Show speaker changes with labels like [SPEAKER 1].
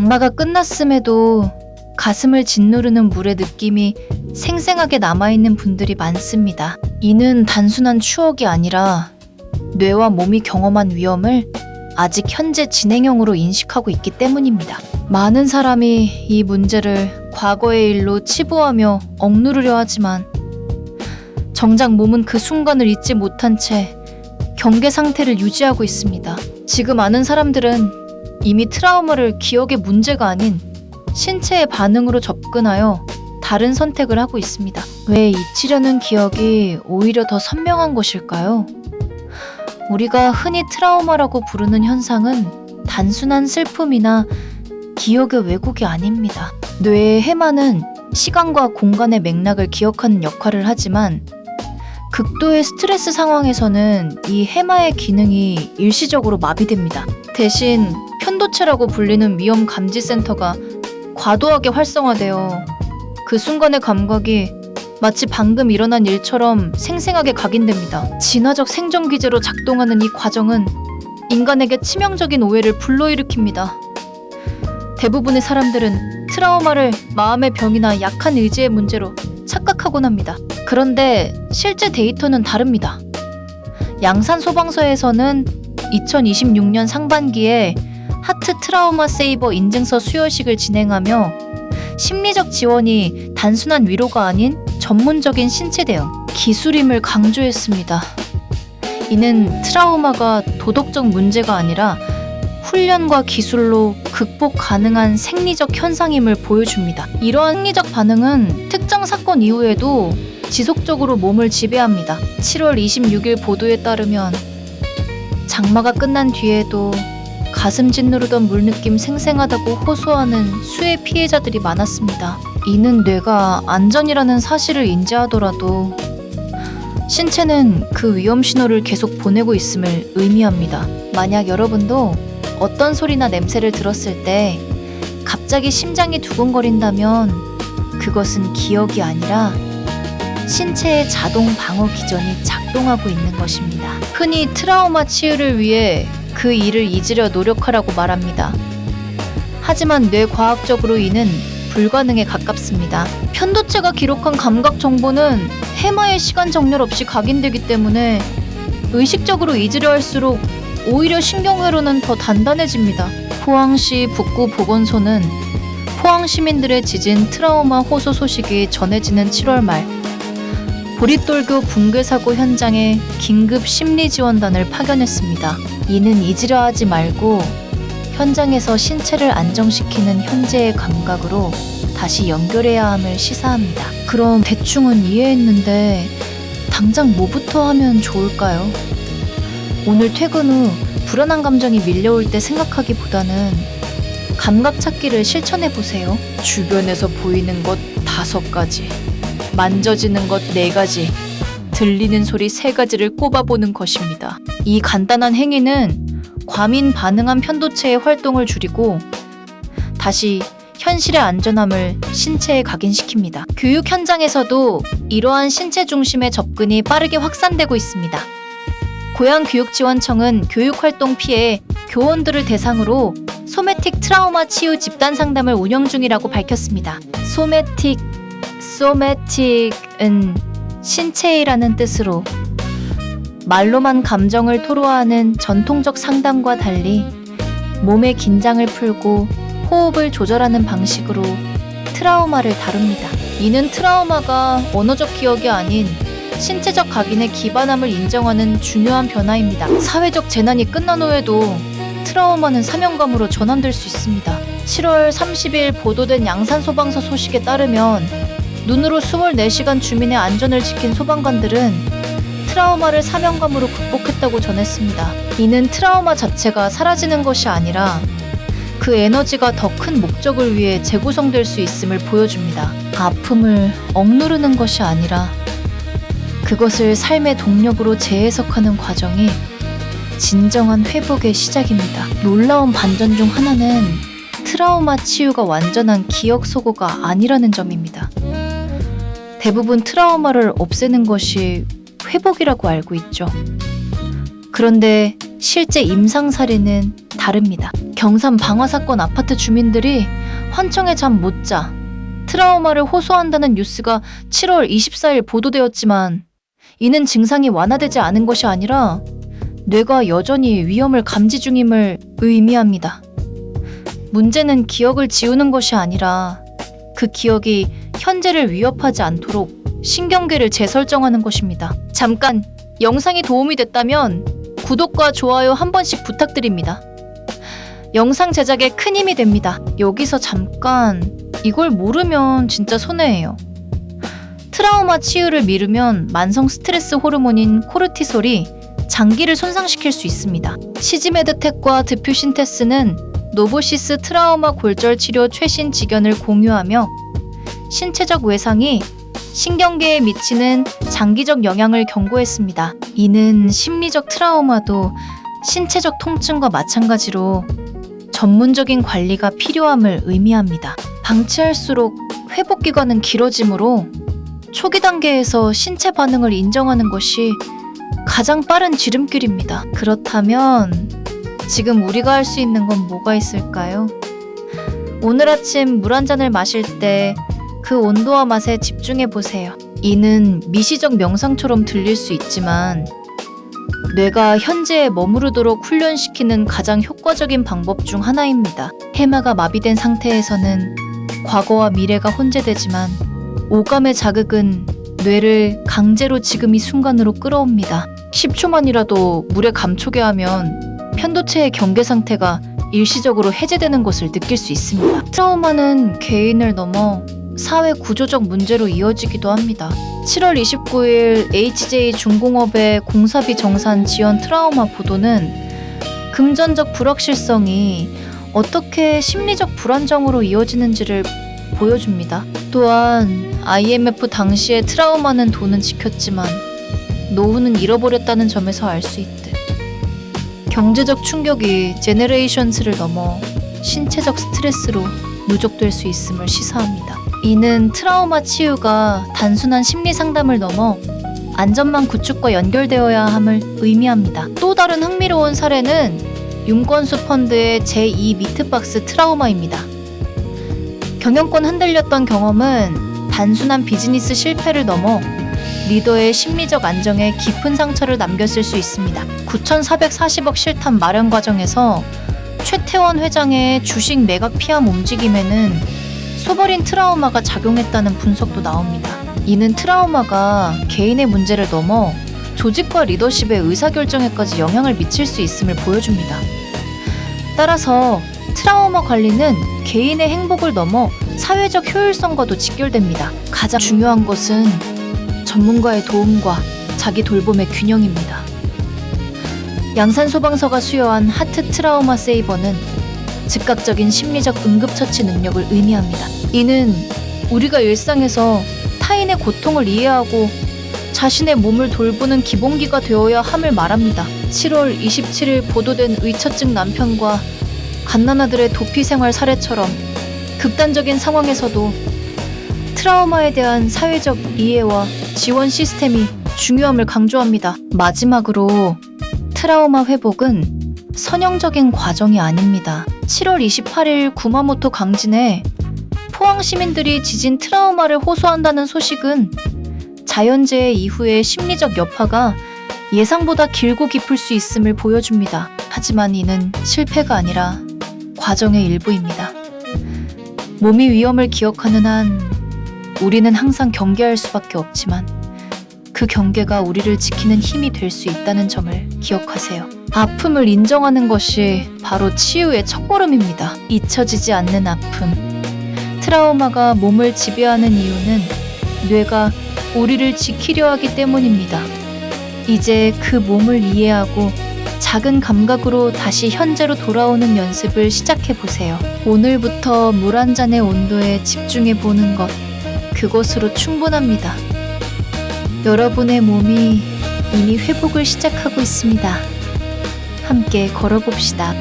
[SPEAKER 1] 장마가 끝났음에도 가슴을 짓누르는 물의 느낌이 생생하게 남아있는 분들이 많습니다. 이는 단순한 추억이 아니라 뇌와 몸이 경험한 위험을 아직 현재 진행형으로 인식하고 있기 때문입니다. 많은 사람이 이 문제를 과거의 일로 치부하며 억누르려 하지만 정작 몸은 그 순간을 잊지 못한 채 경계 상태를 유지하고 있습니다. 지금 많은 사람들은 이미 트라우마를 기억의 문제가 아닌 신체의 반응으로 접근하여 다른 선택을 하고 있습니다. 왜 잊히려는 기억이 오히려 더 선명한 것일까요? 우리가 흔히 트라우마라고 부르는 현상은 단순한 슬픔이나 기억의 왜곡이 아닙니다. 뇌의 해마는 시간과 공간의 맥락을 기억하는 역할을 하지만 극도의 스트레스 상황에서는 이 해마의 기능이 일시적으로 마비됩니다. 대신 편도체라고 불리는 위험 감지 센터가 과도하게 활성화되어 그 순간의 감각이 마치 방금 일어난 일처럼 생생하게 각인됩니다. 진화적 생존 기제로 작동하는 이 과정은 인간에게 치명적인 오해를 불러일으킵니다. 대부분의 사람들은 트라우마를 마음의 병이나 약한 의지의 문제로 착각하곤 합니다. 그런데 실제 데이터는 다릅니다. 양산 소방서에서는 2026년 상반기에 하트 트라우마 세이버 인증서 수여식을 진행하며 심리적 지원이 단순한 위로가 아닌 전문적인 신체 대응, 기술임을 강조했습니다. 이는 트라우마가 도덕적 문제가 아니라 훈련과 기술로 극복 가능한 생리적 현상임을 보여줍니다. 이러한 생리적 반응은 특정 사건 이후에도 지속적으로 몸을 지배합니다. 7월 26일 보도에 따르면 장마가 끝난 뒤에도 가슴 짓누르던 물느낌 생생하다고 호소하는 수해 피해자들이 많았습니다. 이는 뇌가 안전이라는 사실을 인지하더라도 신체는 그 위험 신호를 계속 보내고 있음을 의미합니다. 만약 여러분도 어떤 소리나 냄새를 들었을 때 갑자기 심장이 두근거린다면 그것은 기억이 아니라 신체의 자동 방어 기전이 작동하고 있는 것입니다. 흔히 트라우마 치유를 위해 그 일을 잊으려 노력하라고 말합니다. 하지만 뇌과학적으로 이는 불가능에 가깝습니다. 편도체가 기록한 감각 정보는 해마의 시간 정렬 없이 각인되기 때문에 의식적으로 잊으려 할수록 오히려 신경회로는 더 단단해집니다. 포항시 북구보건소는 포항 시민들의 잦은 트라우마 호소 소식이 전해지는 7월 말 보릿돌교 붕괴 사고 현장에 긴급 심리지원단을 파견했습니다. 이는 잊으려 하지 말고 현장에서 신체를 안정시키는 현재의 감각으로 다시 연결해야 함을 시사합니다. 그럼 대충은 이해했는데 당장 뭐부터 하면 좋을까요? 오늘 퇴근 후 불안한 감정이 밀려올 때 생각하기보다는 감각 찾기를 실천해보세요. 주변에서 보이는 것 5가지, 만져지는 것 4가지, 들리는 소리 3가지를 꼽아보는 것입니다. 이 간단한 행위는 과민 반응한 편도체의 활동을 줄이고 다시 현실의 안전함을 신체에 각인시킵니다. 교육 현장에서도 이러한 신체 중심의 접근이 빠르게 확산되고 있습니다. 고양교육지원청은 교육활동 피해 교원들을 대상으로 소매틱 트라우마 치유 집단 상담을 운영 중이라고 밝혔습니다. 소매틱은 신체이라는 뜻으로 말로만 감정을 토로하는 전통적 상담과 달리 몸의 긴장을 풀고 호흡을 조절하는 방식으로 트라우마를 다룹니다. 이는 트라우마가 언어적 기억이 아닌 신체적 각인의 기반함을 인정하는 중요한 변화입니다. 사회적 재난이 끝난 후에도 트라우마는 사명감으로 전환될 수 있습니다. 7월 30일 보도된 양산소방서 소식에 따르면 눈으로 24시간 주민의 안전을 지킨 소방관들은 트라우마를 사명감으로 극복했다고 전했습니다. 이는 트라우마 자체가 사라지는 것이 아니라 그 에너지가 더 큰 목적을 위해 재구성될 수 있음을 보여줍니다. 아픔을 억누르는 것이 아니라 그것을 삶의 동력으로 재해석하는 과정이 진정한 회복의 시작입니다. 놀라운 반전 중 하나는 트라우마 치유가 완전한 기억 소거가 아니라는 점입니다. 대부분 트라우마를 없애는 것이 회복이라고 알고 있죠. 그런데 실제 임상사례는 다릅니다. 경산 방화 사건 아파트 주민들이 환청에 잠 못 자 트라우마를 호소한다는 뉴스가 7월 24일 보도되었지만 이는 증상이 완화되지 않은 것이 아니라 뇌가 여전히 위험을 감지 중임을 의미합니다. 문제는 기억을 지우는 것이 아니라 그 기억이 현재를 위협하지 않도록 신경계를 재설정하는 것입니다. 잠깐 영상이 도움이 됐다면 구독과 좋아요 한 번씩 부탁드립니다. 영상 제작에 큰 힘이 됩니다. 여기서 잠깐, 이걸 모르면 진짜 손해예요. 트라우마 치유를 미루면 만성 스트레스 호르몬인 코르티솔이 장기를 손상시킬 수 있습니다. 시지메드텍과 드퓨신테스는 노보시스 트라우마 골절 치료 최신 지견을 공유하며 신체적 외상이 신경계에 미치는 장기적 영향을 경고했습니다. 이는 심리적 트라우마도 신체적 통증과 마찬가지로 전문적인 관리가 필요함을 의미합니다. 방치할수록 회복 기간은 길어지므로 초기 단계에서 신체 반응을 인정하는 것이 가장 빠른 지름길입니다. 그렇다면 지금 우리가 할 수 있는 건 뭐가 있을까요? 오늘 아침 물 한 잔을 마실 때 그 온도와 맛에 집중해 보세요. 이는 미시적 명상처럼 들릴 수 있지만 뇌가 현재에 머무르도록 훈련시키는 가장 효과적인 방법 중 하나입니다. 해마가 마비된 상태에서는 과거와 미래가 혼재되지만 오감의 자극은 뇌를 강제로 지금 이 순간으로 끌어옵니다. 10초만이라도 물에 감초게 하면 편도체의 경계 상태가 일시적으로 해제되는 것을 느낄 수 있습니다. 트라우마는 개인을 넘어 사회 구조적 문제로 이어지기도 합니다. 7월 29일 HJ중공업의 공사비 정산 지연 트라우마 보도는 금전적 불확실성이 어떻게 심리적 불안정으로 이어지는지를 보여줍니다. 또한 IMF 당시의 트라우마는 돈은 지켰지만 노후는 잃어버렸다는 점에서 알 수 있듯 경제적 충격이 제네레이션스를 넘어 신체적 스트레스로 누적될 수 있음을 시사합니다. 이는 트라우마 치유가 단순한 심리 상담을 넘어 안전망 구축과 연결되어야 함을 의미합니다. 또 다른 흥미로운 사례는 윤건수 펀드의 제2 미트박스 트라우마입니다. 경영권 흔들렸던 경험은 단순한 비즈니스 실패를 넘어 리더의 심리적 안정에 깊은 상처를 남겼을 수 있습니다. 9,440억 실탄 마련 과정에서 최태원 회장의 주식 매각 피함 움직임에는 소버린 트라우마가 작용했다는 분석도 나옵니다. 이는 트라우마가 개인의 문제를 넘어 조직과 리더십의 의사결정에까지 영향을 미칠 수 있음을 보여줍니다. 따라서 트라우마 관리는 개인의 행복을 넘어 사회적 효율성과도 직결됩니다. 가장 중요한 것은 전문가의 도움과 자기 돌봄의 균형입니다. 양산소방서가 수여한 하트 트라우마 세이버는 즉각적인 심리적 응급처치 능력을 의미합니다. 이는 우리가 일상에서 타인의 고통을 이해하고 자신의 몸을 돌보는 기본기가 되어야 함을 말합니다. 7월 27일 보도된 의처증 남편과 갓난아들의 도피 생활 사례처럼 극단적인 상황에서도 트라우마에 대한 사회적 이해와 지원 시스템이 중요함을 강조합니다. 마지막으로 트라우마 회복은 선형적인 과정이 아닙니다. 7월 28일 구마모토 강진에 포항 시민들이 지진 트라우마를 호소한다는 소식은 자연재해 이후의 심리적 여파가 예상보다 길고 깊을 수 있음을 보여줍니다. 하지만 이는 실패가 아니라 과정의 일부입니다. 몸이 위험을 기억하는 한 우리는 항상 경계할 수밖에 없지만 그 경계가 우리를 지키는 힘이 될 수 있다는 점을 기억하세요. 아픔을 인정하는 것이 바로 치유의 첫걸음입니다. 잊혀지지 않는 아픔. 트라우마가 몸을 지배하는 이유는 뇌가 우리를 지키려 하기 때문입니다. 이제 그 몸을 이해하고 작은 감각으로 다시 현재로 돌아오는 연습을 시작해보세요. 오늘부터 물 한 잔의 온도에 집중해보는 것, 그것으로 충분합니다. 여러분의 몸이 이미 회복을 시작하고 있습니다. 함께 걸어봅시다.